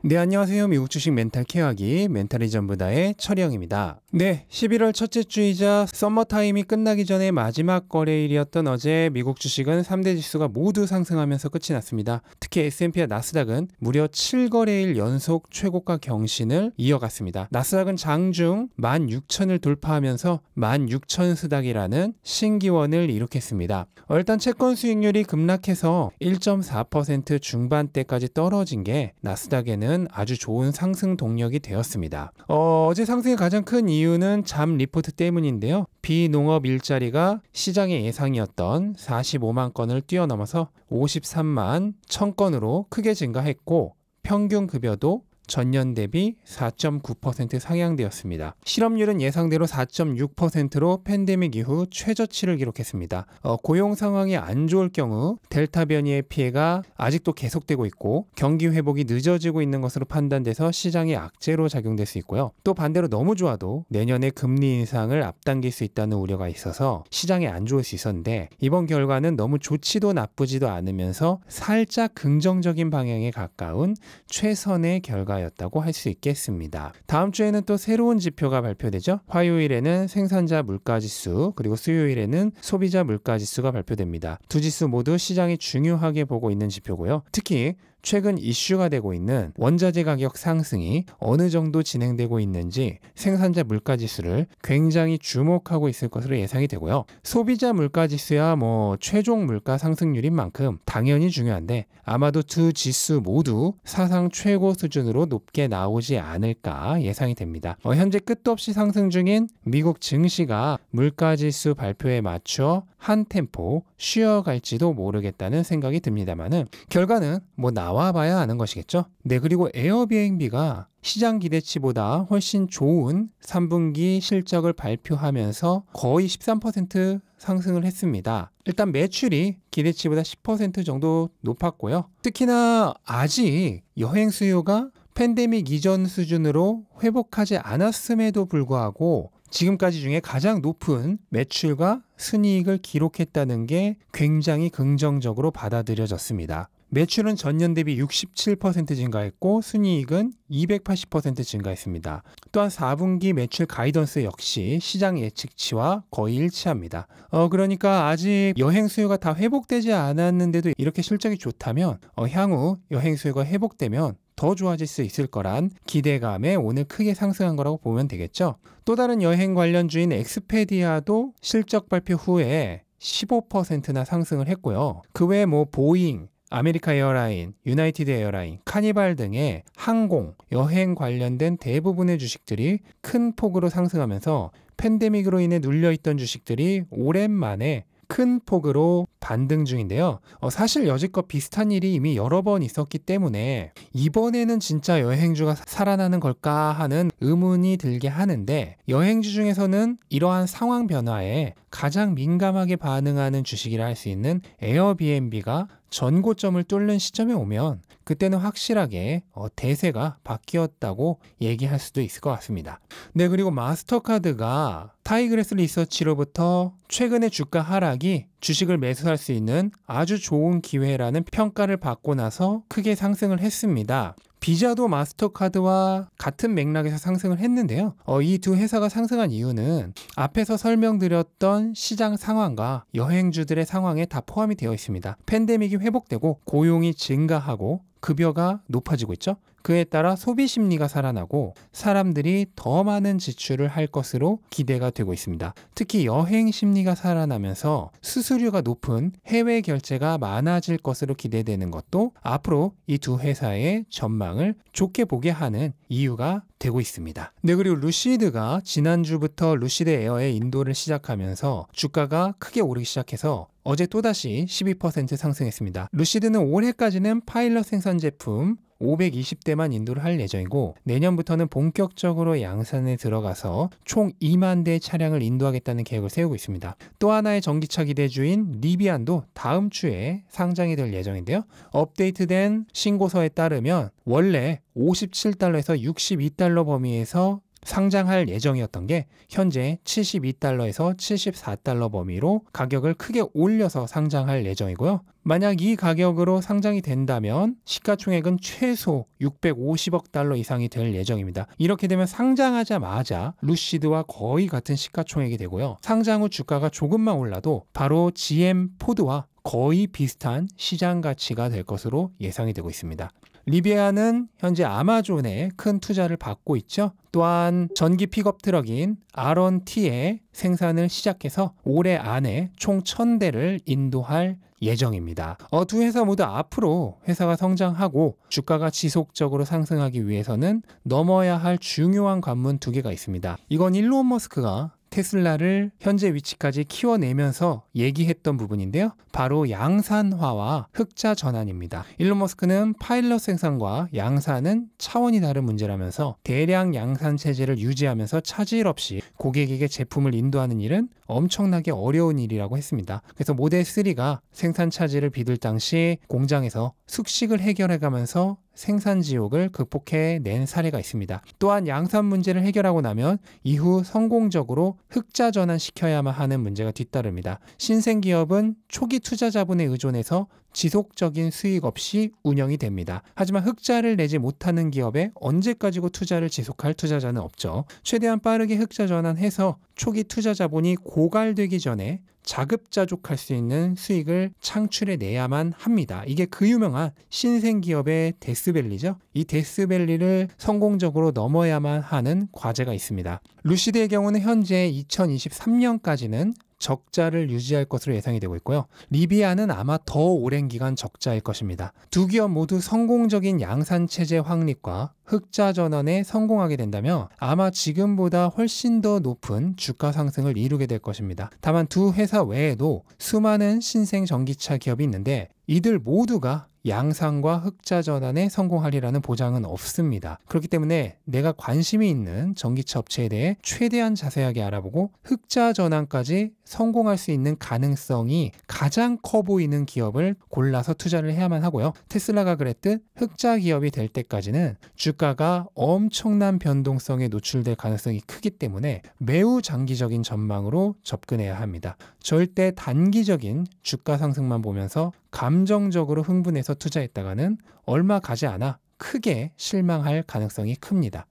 네, 안녕하세요. 미국 주식 멘탈 케어하기 멘탈이 전부다의 철영입니다. 네, 11월 첫째 주이자 썸머타임이 끝나기 전에 마지막 거래일이었던 어제 미국 주식은 3대 지수가 모두 상승하면서 끝이 났습니다. 특히 S&P와 나스닥은 무려 7거래일 연속 최고가 경신을 이어갔습니다. 나스닥은 장중 16,000을 돌파하면서 16,000스닥이라는 신기원을 이룩했습니다. 일단 채권 수익률이 급락해서 1.4% 중반대까지 떨어진 게 나스닥에는 아주 좋은 상승 동력이 되었습니다. 어제 상승의 가장 큰 이유는 잡 리포트 때문인데요. 비농업 일자리가 시장의 예상이었던 45만 건을 뛰어넘어서 53만 1000건으로 크게 증가했고 평균 급여도 전년 대비 4.9% 상향되었습니다. 실업률은 예상대로 4.6%로 팬데믹 이후 최저치를 기록했습니다. 고용 상황이 안 좋을 경우 델타 변이의 피해가 아직도 계속되고 있고 경기 회복이 늦어지고 있는 것으로 판단돼서 시장의 악재로 작용될 수 있고요. 또 반대로 너무 좋아도 내년에 금리 인상을 앞당길 수 있다는 우려가 있어서 시장에 안 좋을 수 있었는데 이번 결과는 너무 좋지도 나쁘지도 않으면서 살짝 긍정적인 방향에 가까운 최선의 결과 였다고 할 수 있겠습니다. 다음 주에는 또 새로운 지표가 발표되죠. 화요일에는 생산자 물가지수 그리고 수요일에는 소비자 물가지수가 발표됩니다. 두 지수 모두 시장이 중요하게 보고 있는 지표고요. 특히 최근 이슈가 되고 있는 원자재 가격 상승이 어느 정도 진행되고 있는지 생산자 물가지수를 굉장히 주목하고 있을 것으로 예상이 되고요. 소비자 물가지수야 최종 물가 상승률인 만큼 당연히 중요한데 아마도 두 지수 모두 사상 최고 수준으로 높게 나오지 않을까 예상이 됩니다. 현재 끝도 없이 상승 중인 미국 증시가 물가지수 발표에 맞춰 한 템포 쉬어갈지도 모르겠다는 생각이 듭니다만은 결과는 나와봐야 아는 것이겠죠. 네, 그리고 에어비앤비가 시장 기대치보다 훨씬 좋은 3분기 실적을 발표하면서 거의 13% 상승을 했습니다. 일단 매출이 기대치보다 10% 정도 높았고요. 특히나 아직 여행 수요가 팬데믹 이전 수준으로 회복하지 않았음에도 불구하고 지금까지 중에 가장 높은 매출과 순이익을 기록했다는 게 굉장히 긍정적으로 받아들여졌습니다. 매출은 전년 대비 67% 증가했고 순이익은 280% 증가했습니다. 또한 4분기 매출 가이던스 역시 시장 예측치와 거의 일치합니다. 그러니까 아직 여행 수요가 다 회복되지 않았는데도 이렇게 실적이 좋다면 향후 여행 수요가 회복되면 더 좋아질 수 있을 거란 기대감에 오늘 크게 상승한 거라고 보면 되겠죠. 또 다른 여행 관련주인 엑스페디아도 실적 발표 후에 15%나 상승을 했고요. 그 외에 보잉, 아메리카 에어라인, 유나이티드 에어라인, 카니발 등의 항공, 여행 관련된 대부분의 주식들이 큰 폭으로 상승하면서 팬데믹으로 인해 눌려있던 주식들이 오랜만에 큰 폭으로 반등 중인데요. 사실 여지껏 비슷한 일이 이미 여러 번 있었기 때문에 이번에는 진짜 여행주가 살아나는 걸까 하는 의문이 들게 하는데 여행주 중에서는 이러한 상황 변화에 가장 민감하게 반응하는 주식이라 할 수 있는 에어비앤비가 전고점을 뚫는 시점에 오면 그때는 확실하게 대세가 바뀌었다고 얘기할 수도 있을 것 같습니다. 네, 그리고 마스터카드가 타이그래스 리서치로부터 최근의 주가 하락이 주식을 매수할 수 있는 아주 좋은 기회라는 평가를 받고 나서 크게 상승을 했습니다. 비자도 마스터카드와 같은 맥락에서 상승을 했는데요. 이 두 회사가 상승한 이유는 앞에서 설명드렸던 시장 상황과 여행주들의 상황에 다 포함이 되어 있습니다. 팬데믹이 회복되고 고용이 증가하고 급여가 높아지고 있죠. 그에 따라 소비 심리가 살아나고 사람들이 더 많은 지출을 할 것으로 기대가 되고 있습니다. 특히 여행 심리가 살아나면서 수수료가 높은 해외 결제가 많아질 것으로 기대되는 것도 앞으로 이 두 회사의 전망을 좋게 보게 하는 이유가 되고 있습니다. 네, 그리고 루시드가 지난주부터 루시드 에어의 인도를 시작하면서 주가가 크게 오르기 시작해서 어제 또다시 12% 상승했습니다. 루시드는 올해까지는 파일럿 생산 제품 520대만 인도를 할 예정이고 내년부터는 본격적으로 양산에 들어가서 총 2만 대의 차량을 인도하겠다는 계획을 세우고 있습니다. 또 하나의 전기차 기대주인 리비안도 다음 주에 상장이 될 예정인데요. 업데이트된 신고서에 따르면 원래 $57에서 $62 범위에서 상장할 예정이었던 게 현재 72달러에서 74달러 범위로 가격을 크게 올려서 상장할 예정이고요. 만약 이 가격으로 상장이 된다면 시가총액은 최소 650억 달러 이상이 될 예정입니다. 이렇게 되면 상장하자마자 루시드와 거의 같은 시가총액이 되고요. 상장 후 주가가 조금만 올라도 바로 GM 포드와 거의 비슷한 시장 가치가 될 것으로 예상이 되고 있습니다. 리비아는 현재 아마존에 큰 투자를 받고 있죠. 또한 전기 픽업 트럭인 R1T의 생산을 시작해서 올해 안에 총 1000대를 인도할 예정입니다. 두 회사 모두 앞으로 회사가 성장하고 주가가 지속적으로 상승하기 위해서는 넘어야 할 중요한 관문 2개가 있습니다. 이건 일론 머스크가 테슬라를 현재 위치까지 키워내면서 얘기했던 부분인데요. 바로 양산화와 흑자 전환입니다. 일론 머스크는 파일럿 생산과 양산은 차원이 다른 문제라면서 대량 양산 체제를 유지하면서 차질 없이 고객에게 제품을 인도하는 일은 엄청나게 어려운 일이라고 했습니다. 그래서 모델 3가 생산 차질을 빚을 당시 공장에서 숙식을 해결해가면서 생산 지옥을 극복해낸 사례가 있습니다. 또한 양산 문제를 해결하고 나면 이후 성공적으로 흑자 전환시켜야만 하는 문제가 뒤따릅니다. 신생기업은 초기 투자 자본에 의존해서 지속적인 수익 없이 운영이 됩니다. 하지만 흑자를 내지 못하는 기업에 언제까지고 투자를 지속할 투자자는 없죠. 최대한 빠르게 흑자 전환해서 초기 투자 자본이 고갈되기 전에 자급자족할 수 있는 수익을 창출해내야만 합니다. 이게 그 유명한 신생기업의 데스밸리죠. 이 데스밸리를 성공적으로 넘어야만 하는 과제가 있습니다. 루시드의 경우는 현재 2023년까지는 적자를 유지할 것으로 예상이 되고 있고요. 리비아는 아마 더 오랜 기간 적자일 것입니다. 두 기업 모두 성공적인 양산체제 확립과 흑자 전환에 성공하게 된다면 아마 지금보다 훨씬 더 높은 주가 상승을 이루게 될 것입니다. 다만 두 회사 외에도 수많은 신생 전기차 기업이 있는데 이들 모두가 양산과 흑자 전환에 성공하리라는 보장은 없습니다. 그렇기 때문에 내가 관심이 있는 전기차 업체에 대해 최대한 자세하게 알아보고 흑자 전환까지 성공할 수 있는 가능성이 가장 커 보이는 기업을 골라서 투자를 해야만 하고요. 테슬라가 그랬듯 흑자 기업이 될 때까지는 주가가 엄청난 변동성에 노출될 가능성이 크기 때문에 매우 장기적인 전망으로 접근해야 합니다. 절대 단기적인 주가 상승만 보면서 감정적으로 흥분해서 투자했다가는 얼마 가지 않아 크게 실망할 가능성이 큽니다.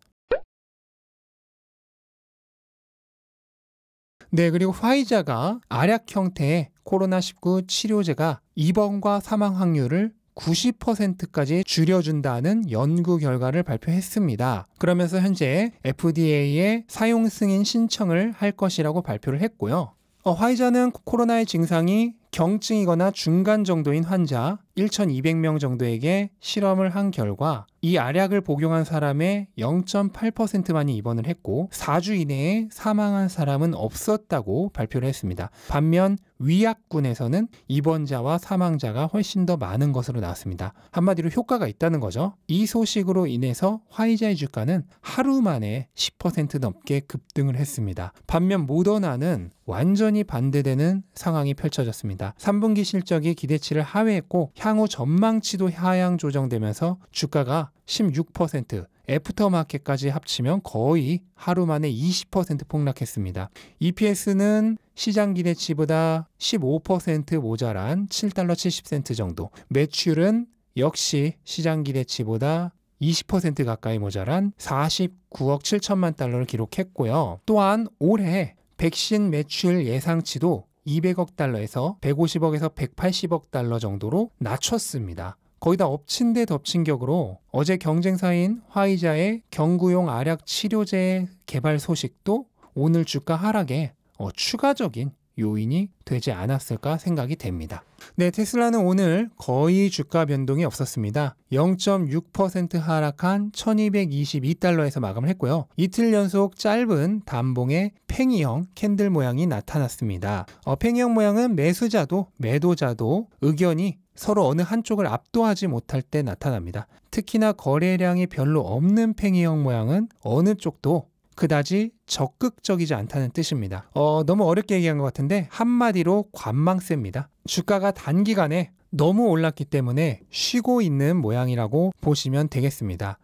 네, 그리고 화이자가 알약 형태의 코로나19 치료제가 입원과 사망 확률을 90%까지 줄여준다는 연구 결과를 발표했습니다. 그러면서 현재 FDA에 사용 승인 신청을 할 것이라고 발표를 했고요. 화이자는 코로나의 증상이 경증이거나 중간 정도인 환자 1,200명 정도에게 실험을 한 결과 이 알약을 복용한 사람의 0.8%만이 입원을 했고 4주 이내에 사망한 사람은 없었다고 발표를 했습니다. 반면 위약군에서는 입원자와 사망자가 훨씬 더 많은 것으로 나왔습니다. 한마디로 효과가 있다는 거죠. 이 소식으로 인해서 화이자의 주가는 하루 만에 10% 넘게 급등을 했습니다. 반면 모더나는 완전히 반대되는 상황이 펼쳐졌습니다. 3분기 실적이 기대치를 하회했고 향후 전망치도 하향 조정되면서 주가가 16%, 애프터마켓까지 합치면 거의 하루 만에 20% 폭락했습니다. EPS는 시장 기대치보다 15% 모자란 7달러 70센트 정도, 매출은 역시 시장 기대치보다 20% 가까이 모자란 49억 7천만 달러를 기록했고요. 또한 올해 백신 매출 예상치도 200억 달러에서 150억에서 180억 달러 정도로 낮췄습니다. 거의 다 엎친 데 덮친 격으로 어제 경쟁사인 화이자의 경구용 알약 치료제 개발 소식도 오늘 주가 하락에 추가적인 요인이 되지 않았을까 생각이 됩니다. 네, 테슬라는 오늘 거의 주가 변동이 없었습니다. 0.6% 하락한 1222달러에서 마감을 했고요. 이틀 연속 짧은 단봉의 팽이형 캔들 모양이 나타났습니다. 팽이형 모양은 매수자도 매도자도 의견이 서로 어느 한쪽을 압도하지 못할 때 나타납니다. 특히나 거래량이 별로 없는 팽이형 모양은 어느 쪽도 그다지 적극적이지 않다는 뜻입니다. 너무 어렵게 얘기한 것 같은데 한마디로 관망세입니다. 주가가 단기간에 너무 올랐기 때문에 쉬고 있는 모양이라고 보시면 되겠습니다.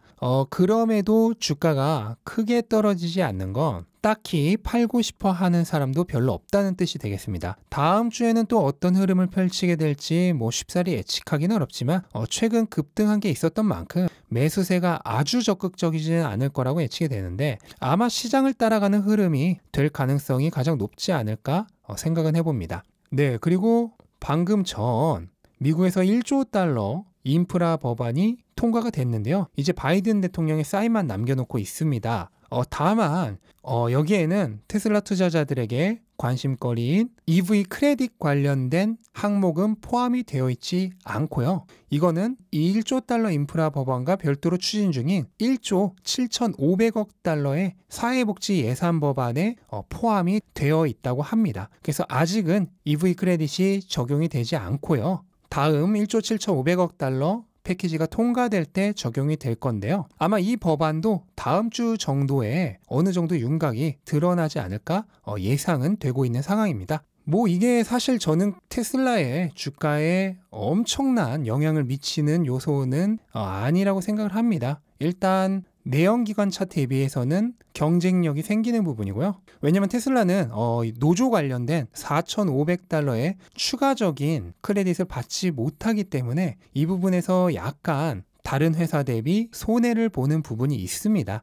그럼에도 주가가 크게 떨어지지 않는 건 딱히 팔고 싶어 하는 사람도 별로 없다는 뜻이 되겠습니다. 다음 주에는 또 어떤 흐름을 펼치게 될지 쉽사리 예측하기는 어렵지만 최근 급등한 게 있었던 만큼 매수세가 아주 적극적이지는 않을 거라고 예측이 되는데 아마 시장을 따라가는 흐름이 될 가능성이 가장 높지 않을까 생각은 해봅니다. 네, 그리고 방금 전 미국에서 1조 달러 인프라 법안이 통과가 됐는데요. 이제 바이든 대통령의 사인만 남겨놓고 있습니다. 다만 여기에는 테슬라 투자자들에게 관심거리인 EV 크레딧 관련된 항목은 포함이 되어 있지 않고요. 이거는 이 1조 달러 인프라 법안과 별도로 추진 중인 1조 7,500억 달러의 사회복지 예산 법안에 포함이 되어 있다고 합니다. 그래서 아직은 EV 크레딧이 적용이 되지 않고요. 다음 1조 7,500억 달러 패키지가 통과될 때 적용이 될 건데요. 아마 이 법안도 다음 주 정도에 어느 정도 윤곽이 드러나지 않을까 예상은 되고 있는 상황입니다. 이게 사실 저는 테슬라의 주가에 엄청난 영향을 미치는 요소는 아니라고 생각을 합니다. 일단 내연기관차 대비해서는 경쟁력이 생기는 부분이고요. 왜냐하면 테슬라는 노조 관련된 4,500달러의 추가적인 크레딧을 받지 못하기 때문에 이 부분에서 약간 다른 회사 대비 손해를 보는 부분이 있습니다.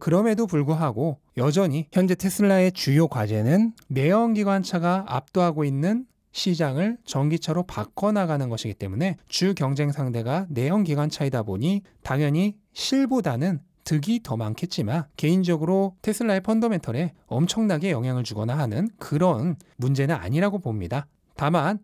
그럼에도 불구하고 여전히 현재 테슬라의 주요 과제는 내연기관차가 압도하고 있는 시장을 전기차로 바꿔나가는 것이기 때문에 주 경쟁 상대가 내연기관차이다 보니 당연히 실보다는 득이 더 많겠지만 개인적으로 테슬라의 펀더멘털에 엄청나게 영향을 주거나 하는 그런 문제는 아니라고 봅니다. 다만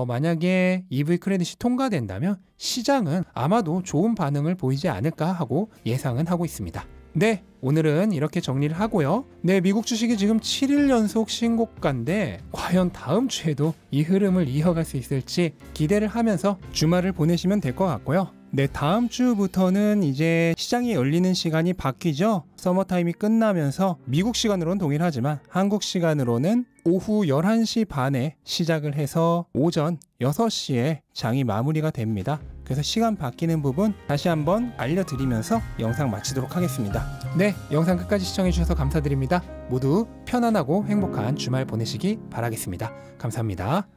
만약에 EV 크레딧이 통과된다면 시장은 아마도 좋은 반응을 보이지 않을까 하고 예상은 하고 있습니다. 네, 오늘은 이렇게 정리를 하고요. 네, 미국 주식이 지금 7일 연속 신고가인데 과연 다음 주에도 이 흐름을 이어갈 수 있을지 기대를 하면서 주말을 보내시면 될 것 같고요. 네, 다음 주부터는 이제 시장이 열리는 시간이 바뀌죠. 서머타임이 끝나면서 미국 시간으로는 동일하지만 한국 시간으로는 오후 11시 반에 시작을 해서 오전 6시에 장이 마무리가 됩니다. 그래서 시간 바뀌는 부분 다시 한번 알려드리면서 영상 마치도록 하겠습니다. 네, 영상 끝까지 시청해주셔서 감사드립니다. 모두 편안하고 행복한 주말 보내시기 바라겠습니다. 감사합니다.